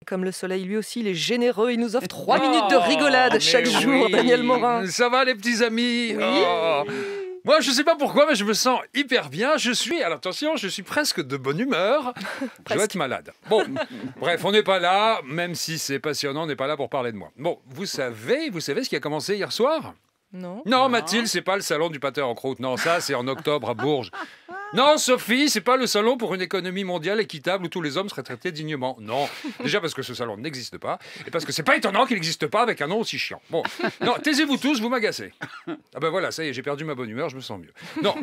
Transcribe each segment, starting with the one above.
Comme le soleil, lui aussi, il est généreux. Il nous offre 3 minutes de rigolade chaque jour, Daniel Morin. Ça va les petits amis? Oui. Moi, je sais pas pourquoi, mais je me sens hyper bien. Alors attention, je suis presque de bonne humeur. Je dois être malade. Bon, bref, on n'est pas là, même si c'est passionnant, on n'est pas là pour parler de moi. Bon, vous savez ce qui a commencé hier soir? Non. Non, Mathilde, c'est pas le salon du pâté en croûte. Non, ça, c'est en octobre à Bourges. Non, Sophie, c'est pas le salon pour une économie mondiale équitable où tous les hommes seraient traités dignement. Non, déjà parce que ce salon n'existe pas et parce que c'est pas étonnant qu'il n'existe pas avec un nom aussi chiant. Bon, non, taisez-vous tous, vous m'agacez. Ah ben voilà, ça y est, j'ai perdu ma bonne humeur, je me sens mieux. Non,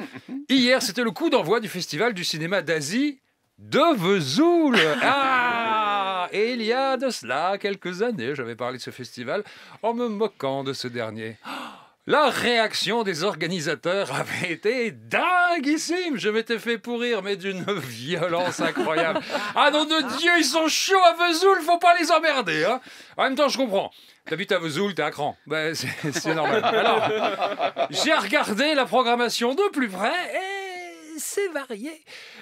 hier, c'était le coup d'envoi du festival du cinéma d'Asie de Vesoul. Ah, et il y a de cela quelques années, j'avais parlé de ce festival en me moquant de ce dernier. La réaction des organisateurs avait été dinguissime. Je m'étais fait pourrir, mais d'une violence incroyable. Ah nom de Dieu, ils sont chauds à Vesoul, faut pas les emmerder. Hein. En même temps, je comprends. T'habites à Vesoul, t'es à cran. Ben, c'est normal. Alors, j'ai regardé la programmation de plus près et c'est varié.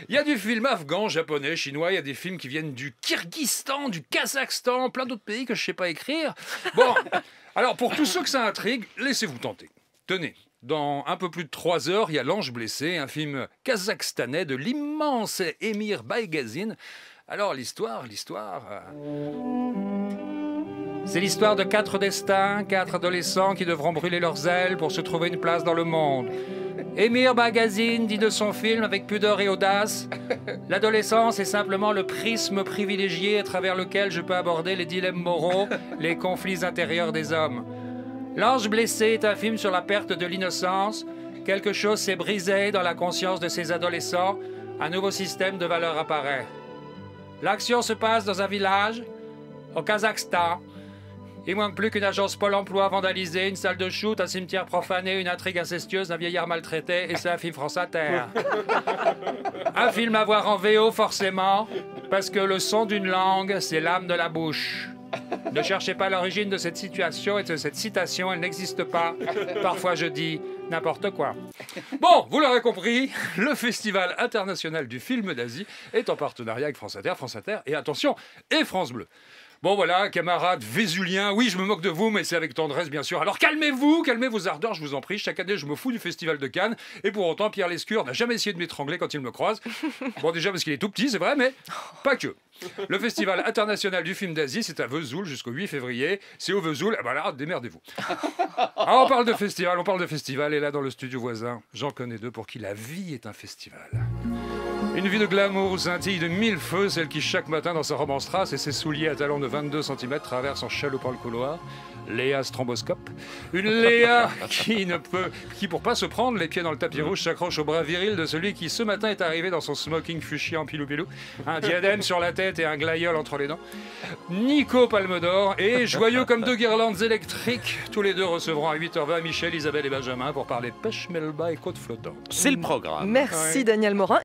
Il y a du film afghan, japonais, chinois, il y a des films qui viennent du Kyrgyzstan, du Kazakhstan, plein d'autres pays que je sais pas écrire. Bon... Alors, pour tous ceux que ça intrigue, laissez-vous tenter. Tenez, dans un peu plus de 3 heures, il y a L'Ange blessé, un film kazakhstanais de l'immense Emir Baygazine. Alors, l'histoire... C'est l'histoire de 4 destins, 4 adolescents qui devront brûler leurs ailes pour se trouver une place dans le monde. Emir Baygazine dit de son film avec pudeur et audace « L'adolescence est simplement le prisme privilégié à travers lequel je peux aborder les dilemmes moraux, les conflits intérieurs des hommes. L'Ange blessé est un film sur la perte de l'innocence. Quelque chose s'est brisé dans la conscience de ces adolescents. Un nouveau système de valeurs apparaît. L'action se passe dans un village, au Kazakhstan. Il manque plus qu'une agence Pôle emploi vandalisée, une salle de shoot, un cimetière profané, une intrigue incestueuse, un vieillard maltraité, et c'est un film France Inter. Un film à voir en VO forcément, parce que le son d'une langue, c'est l'âme de la bouche. Ne cherchez pas l'origine de cette situation et de cette citation, elle n'existe pas. Parfois je dis n'importe quoi. Bon, vous l'aurez compris, le Festival international du film d'Asie est en partenariat avec France Inter et attention, et France Bleu. Bon voilà, camarades vésuliens, oui je me moque de vous, mais c'est avec tendresse bien sûr. Alors calmez-vous, calmez vos ardeurs, je vous en prie. Chaque année je me fous du Festival de Cannes, et pour autant Pierre Lescure n'a jamais essayé de m'étrangler quand il me croise. Bon déjà parce qu'il est tout petit, c'est vrai, mais pas que. Le Festival international du film d'Asie, c'est à Vesoul jusqu'au 8 février. C'est au Vesoul, ben là, démerdez-vous. Ah, on parle de festival, et là dans le studio voisin, j'en connais 2 pour qui la vie est un festival. Une vie de glamour où scintille de 1000 feux, celle qui chaque matin dans sa robe en strass et ses souliers à talons de 22 cm traverse en chaloupant le couloir. Léa Stromboscope. Une Léa qui pour pas se prendre les pieds dans le tapis rouge s'accroche au bras viril de celui qui ce matin est arrivé dans son smoking fuchsia en pilou-pilou, un diadème sur la tête et un glaïeul entre les dents. Nico Palme d'Or et joyeux comme 2 guirlandes électriques, tous les 2 recevront à 8h20 Michel, Isabelle et Benjamin pour parler pêche, melba et côte flottante. C'est le programme. Merci Daniel Morin.